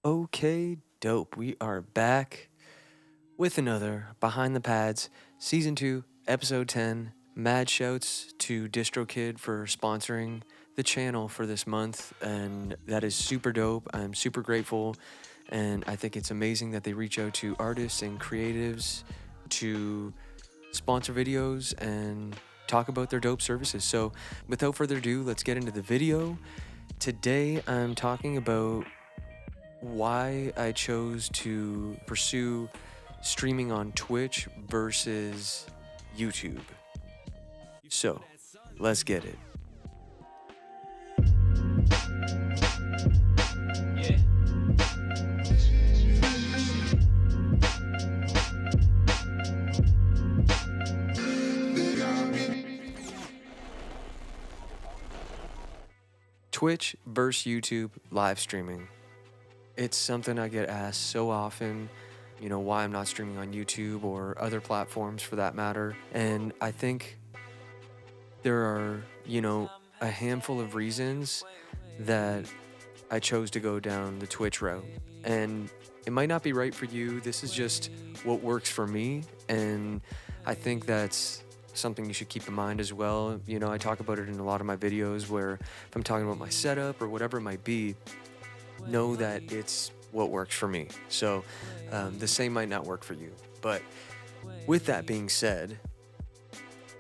Okay, dope. We are back with another Behind the Pads, Season 2, Episode 10. Mad shouts to DistroKid for sponsoring the channel for this month, and that is super dope. I'm super grateful, and I think it's amazing that they reach out to artists and creatives to sponsor videos and talk about their dope services. So, without further ado, let's get into the video. Today, I'm talking about why I chose to pursue streaming on Twitch versus YouTube. So, let's get it. Twitch versus YouTube live streaming. It's something I get asked so often, why I'm not streaming on YouTube or other platforms for that matter. And I think there are, a handful of reasons that I chose to go down the Twitch route. And it might not be right for you. This is just what works for me. And I think that's something you should keep in mind as well. I talk about it in a lot of my videos where if I'm talking about my setup or whatever it might be, know that it's what works for me. So the same might not work for you. But with that being said,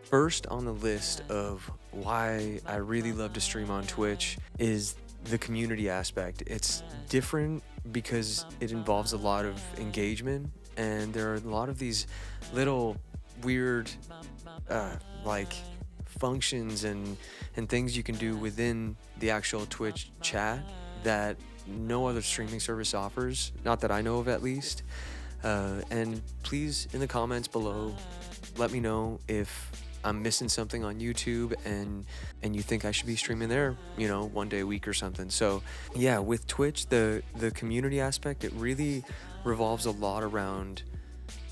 first on the list of why I really love to stream on Twitch is the community aspect. It's different because it involves a lot of engagement, and there are a lot of these little weird functions and things you can do within the actual Twitch chat that no other streaming service offers, not that I know of at least. And please, in the comments below, let me know if I'm missing something on YouTube and you think I should be streaming there, one day a week or something. So yeah, with Twitch, the community aspect, it really revolves a lot around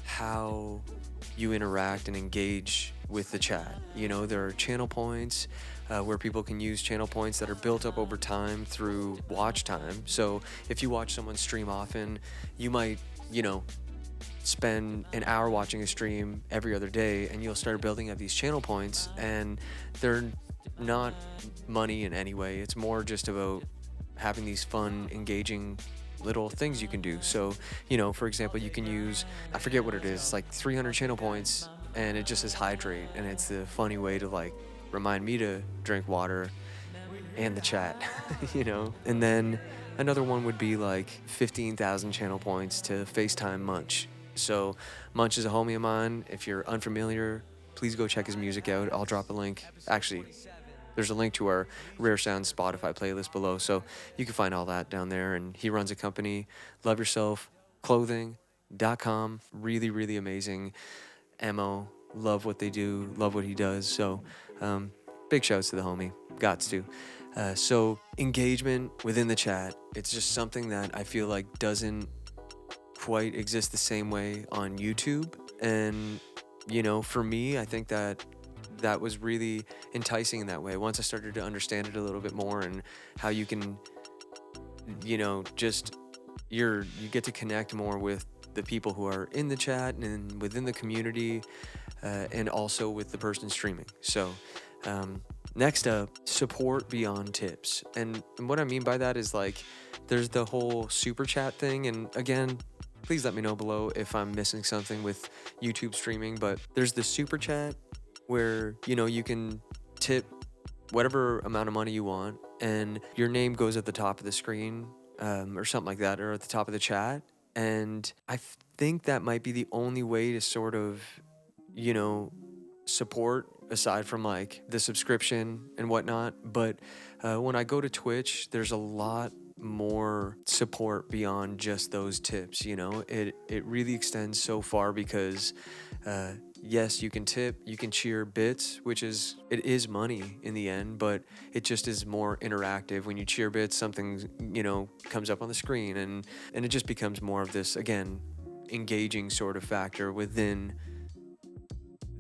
how you interact and engage with the chat. There are channel points where people can use channel points that are built up over time through watch time. So if you watch someone stream often, you might, spend an hour watching a stream every other day, and you'll start building up these channel points, and they're not money in any way. It's more just about having these fun, engaging little things you can do. So, for example, you can use, I forget what it is, like 300 channel points, and it just says hydrate, and it's the funny way to remind me to drink water and the chat, And then another one would be 15,000 channel points to FaceTime Munch. So Munch is a homie of mine. If you're unfamiliar, please go check his music out. I'll drop a link. Actually, there's a link to our Rare Sounds Spotify playlist below, so you can find all that down there. And he runs a company, Love Yourself Clothing.com. Really, really amazing MO. Love what they do. Love what he does. So big shouts to the homie. Gots to. So engagement within the chat, it's just something that I feel like doesn't quite exist the same way on YouTube. And, for me, I think that was really enticing in that way. Once I started to understand it a little bit more and how you can, you get to connect more with the people who are in the chat and within the community, and also with the person streaming. So, next up, support beyond tips. And what I mean by that is there's the whole super chat thing. And again, please let me know below if I'm missing something with YouTube streaming. But there's the super chat where, you can tip whatever amount of money you want, and your name goes at the top of the screen, or something like that, or at the top of the chat. And I think that might be the only way to sort of, support aside from the subscription and whatnot. But when I go to Twitch, there's a lot more support beyond just those tips. It really extends so far because yes, you can tip, you can cheer bits, it is money in the end, but it just is more interactive. When you cheer bits, something comes up on the screen, and it just becomes more of this, again, engaging sort of factor within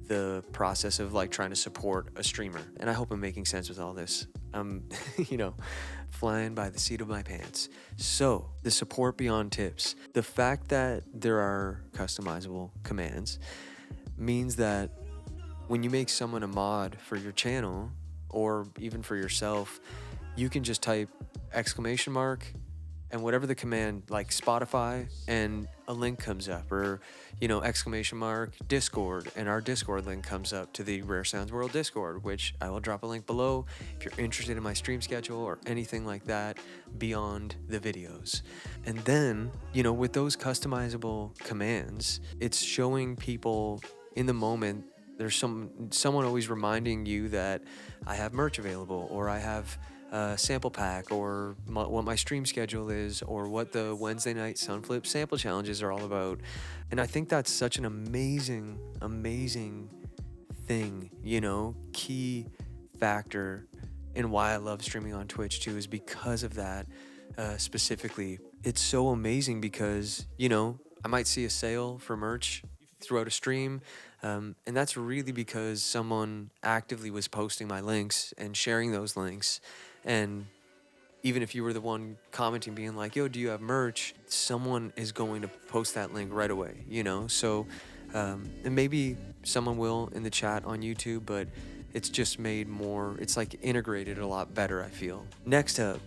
the process of like trying to support a streamer. And I hope I'm making sense with all this. I'm, you know, flying by the seat of my pants. So the support beyond tips, the fact that there are customizable commands means that when you make someone a mod for your channel or even for yourself, you can just type exclamation mark and whatever the command, like Spotify, and a link comes up, or, you know, exclamation mark Discord, and our Discord link comes up to the Rare Sounds World Discord, which I will drop a link below if you're interested in my stream schedule or anything like that beyond the videos. And then, you know, with those customizable commands, it's showing people in the moment. There's someone always reminding you that I have merch available, or I have a sample pack, or what my stream schedule is, or what the Wednesday night Sunflip sample challenges are all about. And I think that's such an amazing, amazing thing, you know, key factor in why I love streaming on Twitch too, is because of that. Specifically, it's so amazing because, you know, I might see a sale for merch throughout a stream, and that's really because someone actively was posting my links and sharing those links. And even if you were the one commenting being like, yo, do you have merch, someone is going to post that link right away, you know. So and maybe someone will in the chat on YouTube, but it's just made more, it's like integrated a lot better, I feel. Next up,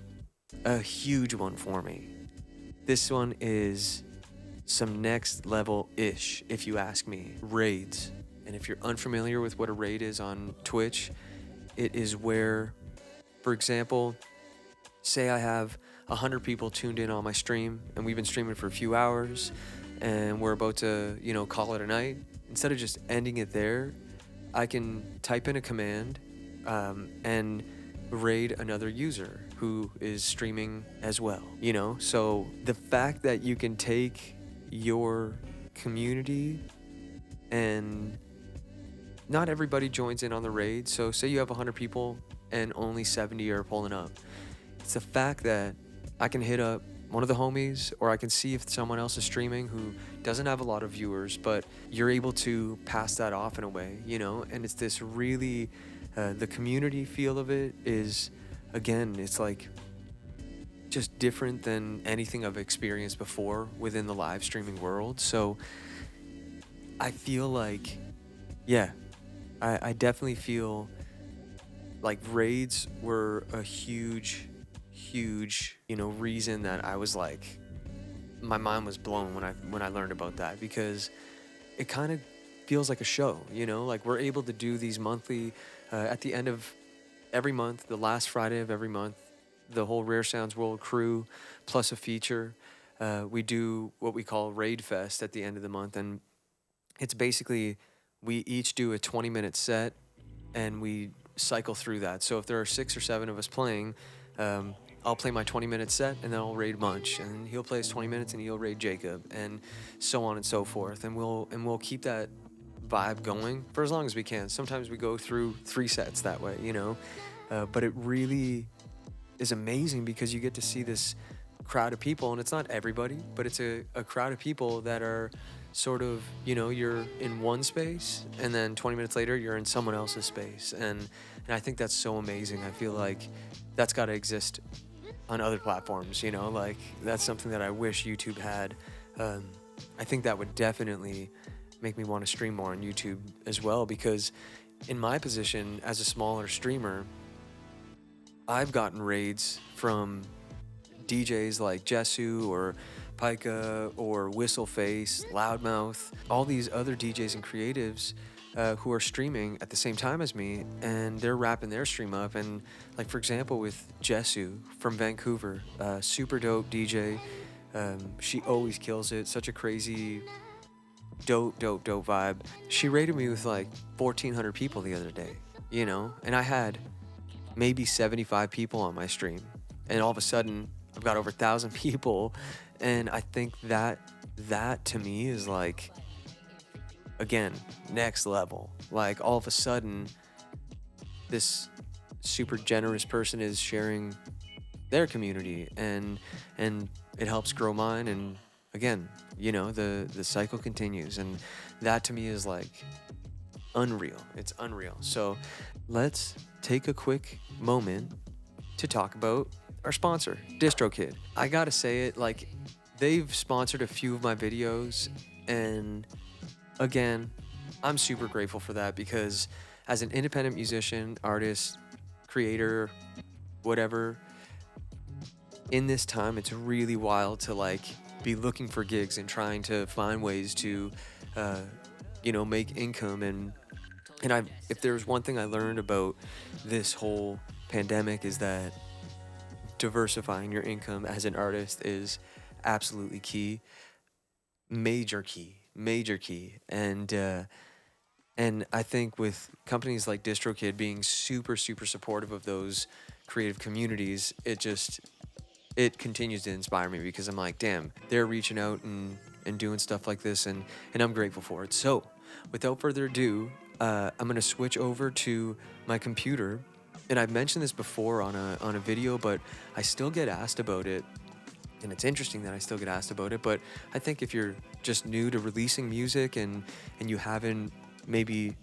a huge one for me. This one is some next level ish, if you ask me. Raids. And if you're unfamiliar with what a raid is on Twitch, it is where, for example, say I have 100 people tuned in on my stream and we've been streaming for a few hours and we're about to, you know, call it a night. Instead of just ending it there, I can type in a command and raid another user who is streaming as well, you know? So the fact that you can take your community, and not everybody joins in on the raid. So say you have 100 people and only 70 are pulling up. It's the fact that I can hit up one of the homies, or I can see if someone else is streaming who doesn't have a lot of viewers, but you're able to pass that off in a way, you know? And it's this really, the community feel of it is, again, it's like just different than anything I've experienced before within the live streaming world. So I feel like, yeah, I definitely feel like raids were a huge, you know, reason that I was like, my mind was blown when I learned about that, because it kind of feels like a show, you know, like we're able to do these monthly, at the end of every month, the last Friday of every month, the whole Rare Sounds World crew plus a feature. We do what we call Raid Fest at the end of the month, and it's basically we each do a 20-minute set and we cycle through that. So if there are 6 or 7 of us playing, I'll play my 20-minute set and then I'll raid Munch, and he'll play his 20 minutes and he'll raid Jacob, and so on and so forth. And we'll keep that vibe going for as long as we can. Sometimes we go through 3 sets that way, you know. But it really is amazing because you get to see this crowd of people, and it's not everybody, but it's a crowd of people that are sort of, you know, you're in one space and then 20 minutes later you're in someone else's space, and I think that's so amazing. I feel like that's got to exist on other platforms, you know, like that's something that I wish YouTube had. I think that would definitely make me want to stream more on YouTube as well, because in my position as a smaller streamer, I've gotten raids from DJs like Jessu or Pika or Whistleface, Loudmouth, all these other DJs and creatives who are streaming at the same time as me, and they're wrapping their stream up. And like, for example, with Jessu from Vancouver, super dope DJ. She always kills it. Such a crazy, dope vibe. She raided me with like 1,400 people the other day, you know, and I had maybe 75 people on my stream, and all of a sudden I've got over 1,000 people. And I think that to me is like, again, next level. Like all of a sudden this super generous person is sharing their community, and it helps grow mine, and again, you know, the cycle continues. And that to me is like unreal. It's unreal. So let's take a quick moment to talk about our sponsor, DistroKid. I gotta say it, like, they've sponsored a few of my videos, and again, I'm super grateful for that, because as an independent musician, artist, creator, whatever, in this time, it's really wild to like be looking for gigs and trying to find ways to, make income. And if there's one thing I learned about this whole pandemic, is that diversifying your income as an artist is absolutely key, major key. And I think with companies like DistroKid being super supportive of those creative communities, it continues to inspire me, because I'm like, damn, they're reaching out and doing stuff like this, and I'm grateful for it. So without further ado, I'm gonna switch over to my computer. And I've mentioned this before on a video, but I still get asked about it. And it's interesting that I still get asked about it, but I think if you're just new to releasing music and you haven't maybe,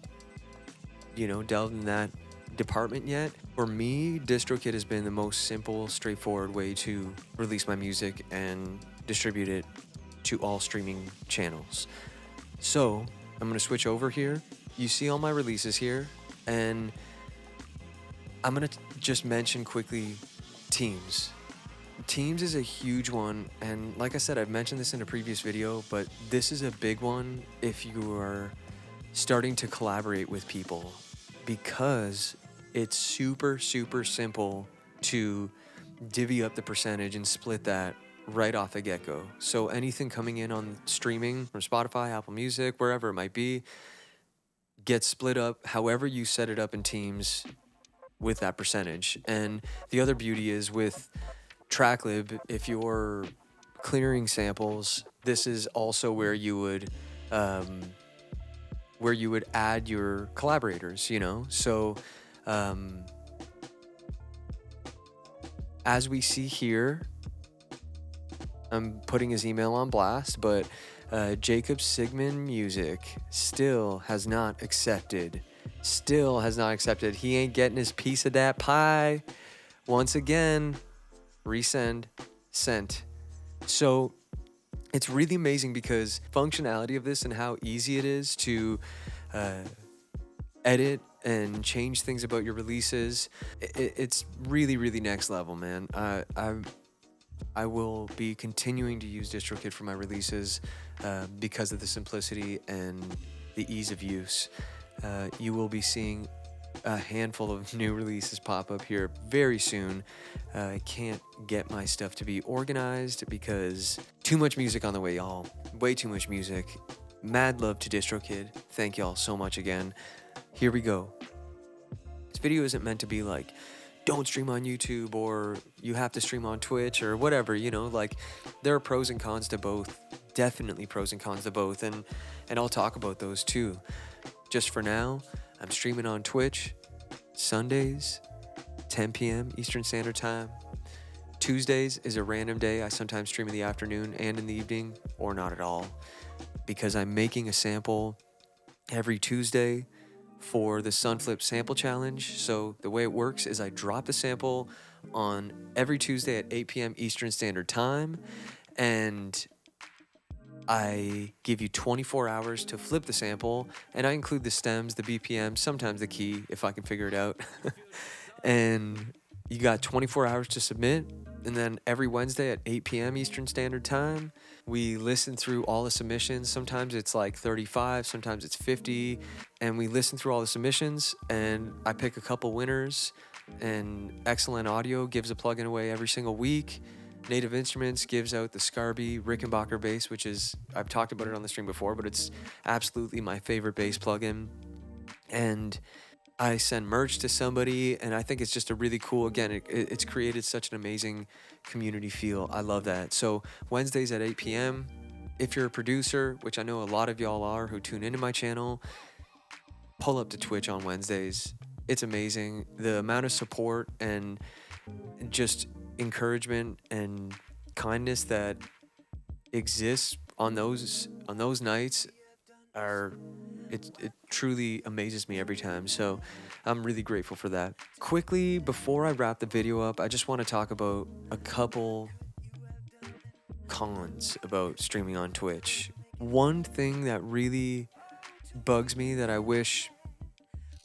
delved in that department yet, for me, DistroKid has been the most simple, straightforward way to release my music and distribute it to all streaming channels. So I'm gonna switch over here. You see all my releases here, and I'm gonna just mention quickly Teams. Teams is a huge one, and like I said, I've mentioned this in a previous video, but this is a big one if you are starting to collaborate with people, because it's super simple to divvy up the percentage and split that right off the get-go. So anything coming in on streaming from Spotify, Apple Music, wherever it might be, gets split up however you set it up in Teams with that percentage. And the other beauty is with Tracklib, if you're clearing samples, this is also where you would add your collaborators, So as we see here, I'm putting his email on blast, but Jacob Sigmund Music still has not accepted. He ain't getting his piece of that pie. Once again, resend, sent. So it's really amazing, because functionality of this and how easy it is to edit and change things about your releases, it's really next level, man. I will be continuing to use DistroKid for my releases because of the simplicity and the ease of use. You will be seeing a handful of new releases pop up here very soon. I can't get my stuff to be organized because too much music on the way, y'all. Way too much music. Mad love to DistroKid. Thank y'all so much again. Here we go. This video isn't meant to be like, don't stream on YouTube, or you have to stream on Twitch, or whatever, like, there are pros and cons to both. Definitely pros and cons to both, and I'll talk about those too. Just for now, I'm streaming on Twitch Sundays, 10 p.m. Eastern Standard Time. Tuesdays is a random day. I sometimes stream in the afternoon and in the evening, or not at all, because I'm making a sample every Tuesday for the Sunflip sample challenge. So the way it works is I drop the sample on every Tuesday at 8 p.m. Eastern Standard Time, and I give you 24 hours to flip the sample, and I include the stems, the BPM, sometimes the key if I can figure it out. And you got 24 hours to submit, and then every Wednesday at 8 p.m. Eastern Standard Time, we listen through all the submissions. Sometimes it's like 35, sometimes it's 50, and we listen through all the submissions, and I pick a couple winners, and Excellent Audio gives a plugin away every single week. Native Instruments gives out the Scarby Rickenbacker bass, which is, I've talked about it on the stream before, but it's absolutely my favorite bass plugin. And I send merch to somebody, and I think it's just a really cool, again, it's created such an amazing community feel. I love that. So Wednesdays at 8 p.m., if you're a producer, which I know a lot of y'all are who tune into my channel, pull up to Twitch on Wednesdays. It's amazing. The amount of support and just encouragement and kindness that exists on those nights it truly amazes me every time. So I'm really grateful for that. Quickly, before I wrap the video up, I just want to talk about a couple cons about streaming on Twitch. One thing that really bugs me that I wish,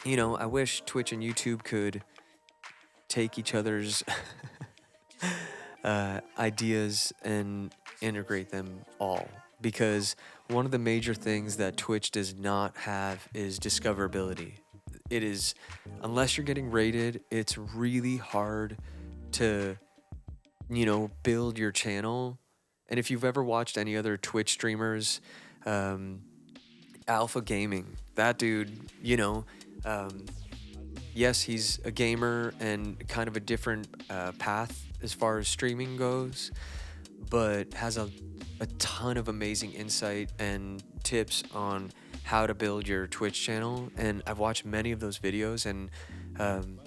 I wish Twitch and YouTube could take each other's ideas and integrate them all. Because one of the major things that Twitch does not have is discoverability. It is, unless you're getting rated, it's really hard to, build your channel. And if you've ever watched any other Twitch streamers, Alpha Gaming, that dude, yes, he's a gamer and kind of a different path as far as streaming goes, but has a ton of amazing insight and tips on how to build your Twitch channel. And I've watched many of those videos, and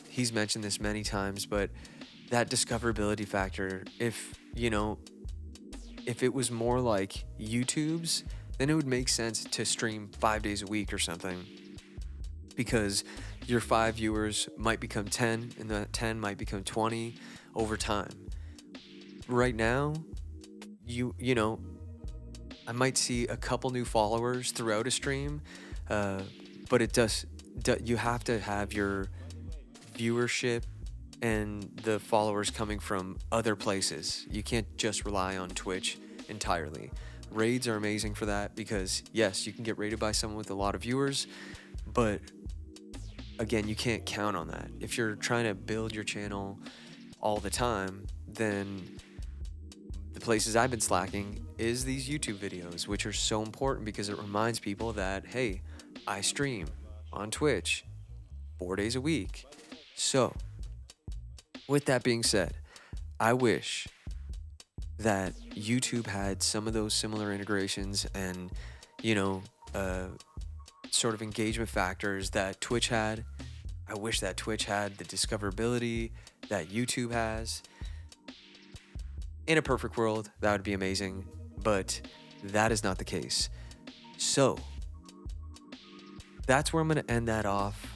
he's mentioned this many times, but that discoverability factor, if it was more like YouTube's, then it would make sense to stream 5 days a week or something, because your 5 viewers might become 10, and that 10 might become 20 over time. Right now, I might see a couple new followers throughout a stream, but you have to have your viewership and the followers coming from other places. You can't just rely on Twitch entirely. Raids are amazing for that, because yes, you can get raided by someone with a lot of viewers, but again, you can't count on that. If you're trying to build your channel all the time, then the places I've been slacking is these YouTube videos, which are so important because it reminds people that, hey, I stream on Twitch 4 days a week. So, with that being said, I wish that YouTube had some of those similar integrations and, sort of engagement factors that Twitch had. I wish that Twitch had the discoverability that YouTube has. In a perfect world, that would be amazing, but that is not the case. So, that's where I'm going to end that off.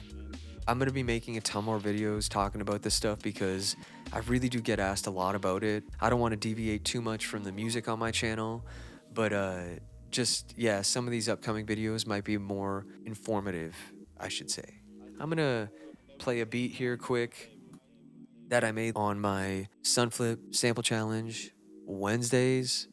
I'm going to be making a ton more videos talking about this stuff because I really do get asked a lot about it. I don't want to deviate too much from the music on my channel, but some of these upcoming videos might be more informative, I should say. I'm going to play a beat here quick that I made on my Sunflip sample challenge. Wednesdays,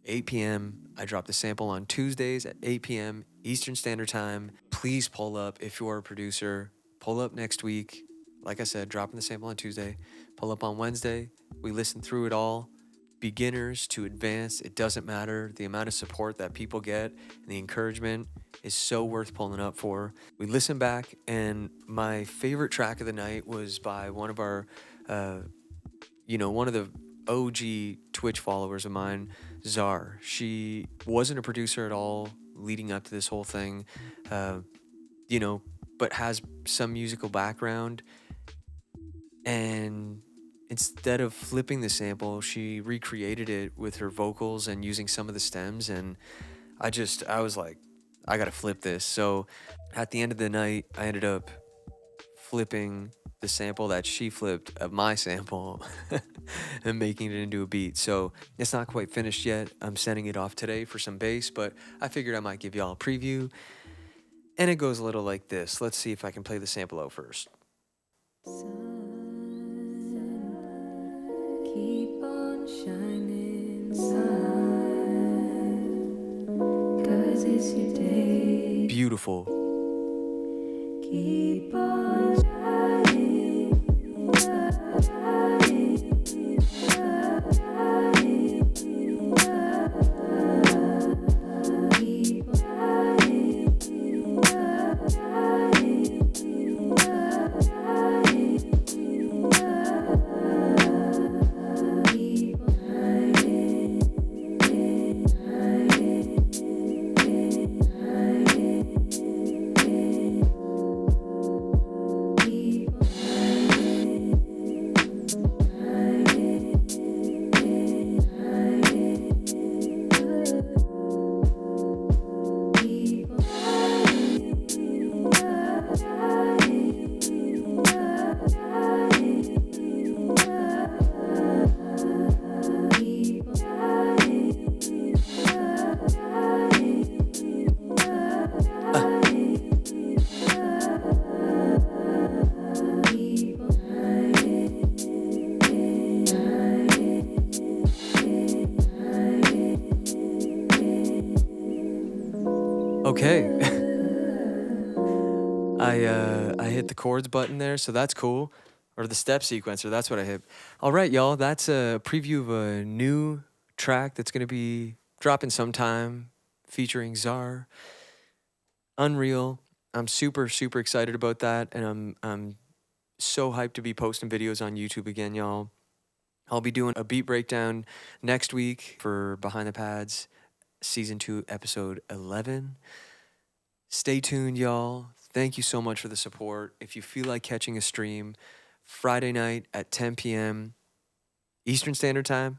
8 p.m. I drop the sample on Tuesdays at 8 p.m. Eastern Standard Time. Please pull up if you're a producer. Pull up next week. Like I said, dropping the sample on Tuesday. Pull up on Wednesday. We listen through it all. Beginners to advanced, it doesn't matter. The amount of support that people get and the encouragement is so worth pulling up for. We listen back, and my favorite track of the night was by one of our, one of the OG Twitch followers of mine, Czar. She wasn't a producer at all leading up to this whole thing, but has some musical background. And instead of flipping the sample, she recreated it with her vocals and using some of the stems. And I was like, I gotta flip this. So at the end of the night, I ended up flipping the sample that she flipped of my sample and making it into a beat. So it's not quite finished yet. I'm sending it off today for some bass, but I figured I might give y'all a preview. And it goes a little like this. Let's see if I can play the sample out first. Keep on shining, sun, 'cause it's your day. Beautiful. Keep on shining, Okay. I hit the chords button there, so that's cool. Or the step sequencer, that's what I hit. All right, y'all, that's a preview of a new track that's going to be dropping sometime featuring Czar. Unreal. I'm super, super excited about that, and I'm so hyped to be posting videos on YouTube again, y'all. I'll be doing a beat breakdown next week for Behind the Pads Season 2, Episode 11. Stay tuned, y'all. Thank you so much for the support. If you feel like catching a stream Friday night at 10 p.m. Eastern Standard Time,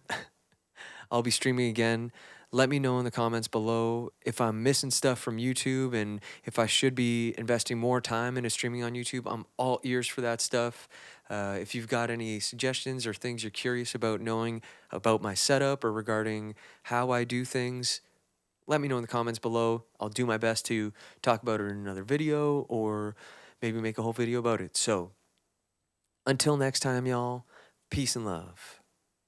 I'll be streaming again. Let me know in the comments below if I'm missing stuff from YouTube and if I should be investing more time into streaming on YouTube. I'm all ears for that stuff. If you've got any suggestions or things you're curious about knowing about my setup or regarding how I do things, let me know in the comments below. I'll do my best to talk about it in another video or maybe make a whole video about it. So until next time, y'all, peace and love.